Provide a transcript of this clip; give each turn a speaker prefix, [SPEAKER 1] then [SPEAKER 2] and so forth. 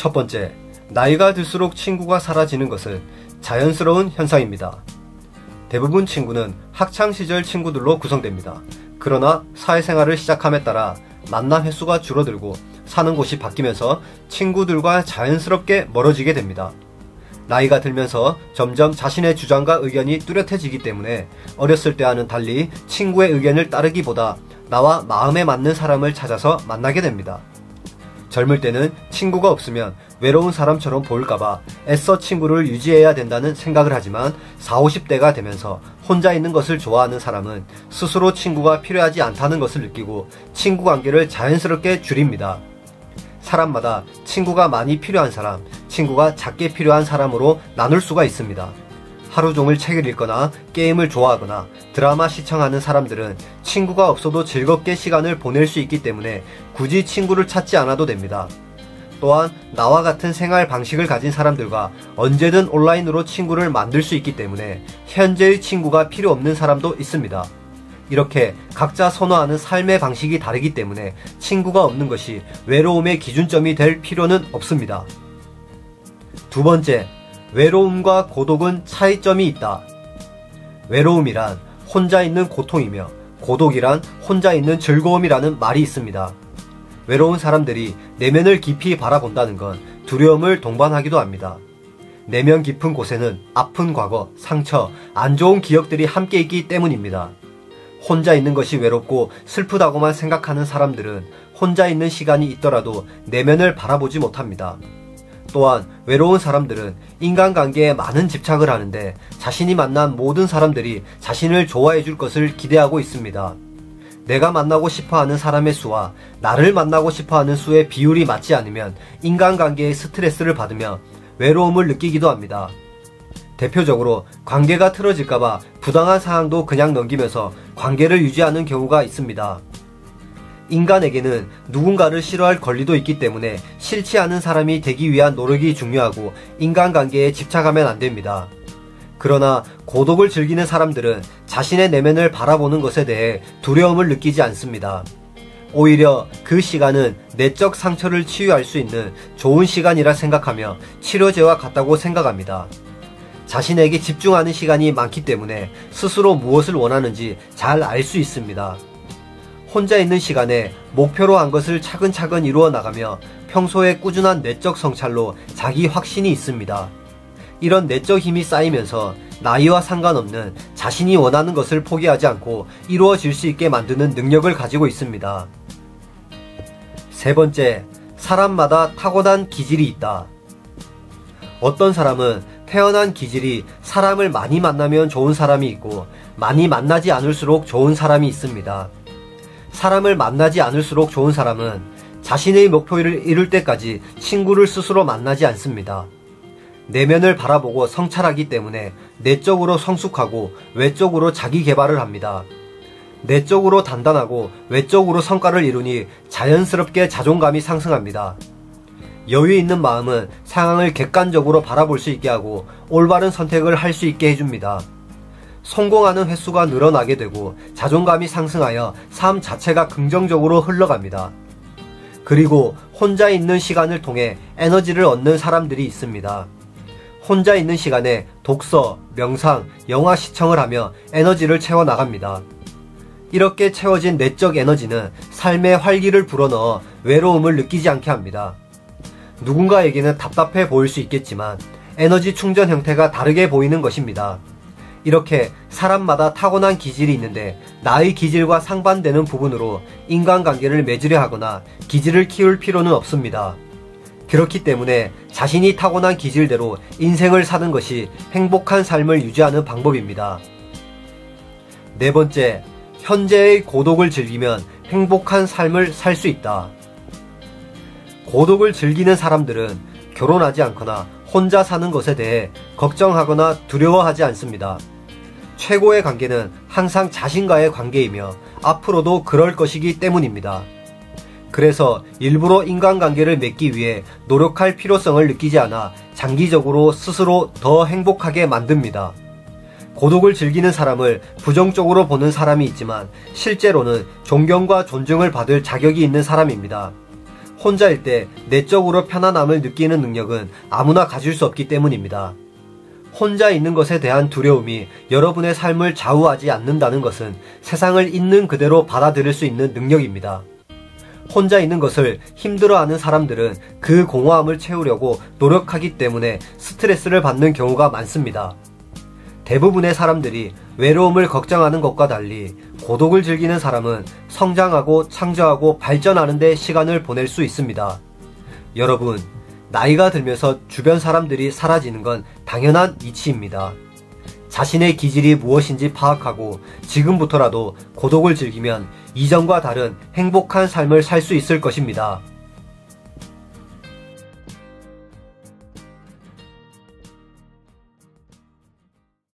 [SPEAKER 1] 첫 번째, 나이가 들수록 친구가 사라지는 것은 자연스러운 현상입니다. 대부분 친구는 학창시절 친구들로 구성됩니다. 그러나 사회생활을 시작함에 따라 만남 횟수가 줄어들고 사는 곳이 바뀌면서 친구들과 자연스럽게 멀어지게 됩니다. 나이가 들면서 점점 자신의 주장과 의견이 뚜렷해지기 때문에 어렸을 때와는 달리 친구의 의견을 따르기보다 나와 마음에 맞는 사람을 찾아서 만나게 됩니다. 젊을 때는 친구가 없으면 외로운 사람처럼 보일까봐 애써 친구를 유지해야 된다는 생각을 하지만 40, 50대가 되면서 혼자 있는 것을 좋아하는 사람은 스스로 친구가 필요하지 않다는 것을 느끼고 친구 관계를 자연스럽게 줄입니다. 사람마다 친구가 많이 필요한 사람, 친구가 작게 필요한 사람으로 나눌 수가 있습니다. 하루 종일 책을 읽거나 게임을 좋아하거나 드라마 시청하는 사람들은 친구가 없어도 즐겁게 시간을 보낼 수 있기 때문에 굳이 친구를 찾지 않아도 됩니다. 또한 나와 같은 생활 방식을 가진 사람들과 언제든 온라인으로 친구를 만들 수 있기 때문에 현재의 친구가 필요 없는 사람도 있습니다. 이렇게 각자 선호하는 삶의 방식이 다르기 때문에 친구가 없는 것이 외로움의 기준점이 될 필요는 없습니다. 두 번째, 외로움과 고독은 차이점이 있다. 외로움이란 혼자 있는 고통이며 고독이란 혼자 있는 즐거움이라는 말이 있습니다. 외로운 사람들이 내면을 깊이 바라본다는 건 두려움을 동반하기도 합니다. 내면 깊은 곳에는 아픈 과거, 상처, 안 좋은 기억들이 함께 있기 때문입니다. 혼자 있는 것이 외롭고 슬프다고만 생각하는 사람들은 혼자 있는 시간이 있더라도 내면을 바라보지 못합니다. 또한 외로운 사람들은 인간관계에 많은 집착을 하는데 자신이 만난 모든 사람들이 자신을 좋아해 줄 것을 기대하고 있습니다. 내가 만나고 싶어하는 사람의 수와 나를 만나고 싶어하는 수의 비율이 맞지 않으면 인간관계에 스트레스를 받으며 외로움을 느끼기도 합니다. 대표적으로 관계가 틀어질까봐 부당한 상황도 그냥 넘기면서 관계를 유지하는 경우가 있습니다. 인간에게는 누군가를 싫어할 권리도 있기 때문에 싫지 않은 사람이 되기 위한 노력이 중요하고 인간관계에 집착하면 안 됩니다. 그러나 고독을 즐기는 사람들은 자신의 내면을 바라보는 것에 대해 두려움을 느끼지 않습니다. 오히려 그 시간은 내적 상처를 치유할 수 있는 좋은 시간이라 생각하며 치료제와 같다고 생각합니다. 자신에게 집중하는 시간이 많기 때문에 스스로 무엇을 원하는지 잘 알 수 있습니다. 혼자 있는 시간에 목표로 한 것을 차근차근 이루어 나가며 평소에 꾸준한 내적 성찰로 자기 확신이 있습니다. 이런 내적 힘이 쌓이면서 나이와 상관없는 자신이 원하는 것을 포기하지 않고 이루어질 수 있게 만드는 능력을 가지고 있습니다. 세 번째, 사람마다 타고난 기질이 있다. 어떤 사람은 태어난 기질이 사람을 많이 만나면 좋은 사람이 있고 많이 만나지 않을수록 좋은 사람이 있습니다. 사람을 만나지 않을수록 좋은 사람은 자신의 목표를 이룰 때까지 친구를 스스로 만나지 않습니다. 내면을 바라보고 성찰하기 때문에 내적으로 성숙하고 외적으로 자기 개발을 합니다. 내적으로 단단하고 외적으로 성과를 이루니 자연스럽게 자존감이 상승합니다. 여유 있는 마음은 상황을 객관적으로 바라볼 수 있게 하고 올바른 선택을 할 수 있게 해줍니다. 성공하는 횟수가 늘어나게 되고 자존감이 상승하여 삶 자체가 긍정적으로 흘러갑니다. 그리고 혼자 있는 시간을 통해 에너지를 얻는 사람들이 있습니다. 혼자 있는 시간에 독서, 명상, 영화 시청을 하며 에너지를 채워나갑니다. 이렇게 채워진 내적 에너지는 삶의 활기를 불어넣어 외로움을 느끼지 않게 합니다. 누군가에게는 답답해 보일 수 있겠지만 에너지 충전 형태가 다르게 보이는 것입니다. 이렇게 사람마다 타고난 기질이 있는데 나의 기질과 상반되는 부분으로 인간관계를 맺으려 하거나 기질을 키울 필요는 없습니다. 그렇기 때문에 자신이 타고난 기질대로 인생을 사는 것이 행복한 삶을 유지하는 방법입니다. 네 번째, 현재의 고독을 즐기면 행복한 삶을 살 수 있다. 고독을 즐기는 사람들은 결혼하지 않거나 혼자 사는 것에 대해 걱정하거나 두려워하지 않습니다. 최고의 관계는 항상 자신과의 관계이며 앞으로도 그럴 것이기 때문입니다. 그래서 일부러 인간관계를 맺기 위해 노력할 필요성을 느끼지 않아 장기적으로 스스로 더 행복하게 만듭니다. 고독을 즐기는 사람을 부정적으로 보는 사람이 있지만 실제로는 존경과 존중을 받을 자격이 있는 사람입니다. 혼자일 때 내적으로 편안함을 느끼는 능력은 아무나 가질 수 없기 때문입니다. 혼자 있는 것에 대한 두려움이 여러분의 삶을 좌우하지 않는다는 것은 세상을 있는 그대로 받아들일 수 있는 능력입니다. 혼자 있는 것을 힘들어하는 사람들은 그 공허함을 채우려고 노력하기 때문에 스트레스를 받는 경우가 많습니다. 대부분의 사람들이 외로움을 걱정하는 것과 달리 고독을 즐기는 사람은 성장하고 창조하고 발전하는 데 시간을 보낼 수 있습니다. 여러분, 나이가 들면서 주변 사람들이 사라지는 건 당연한 이치입니다. 자신의 기질이 무엇인지 파악하고 지금부터라도 고독을 즐기면 이전과 다른 행복한 삶을 살 수 있을 것입니다.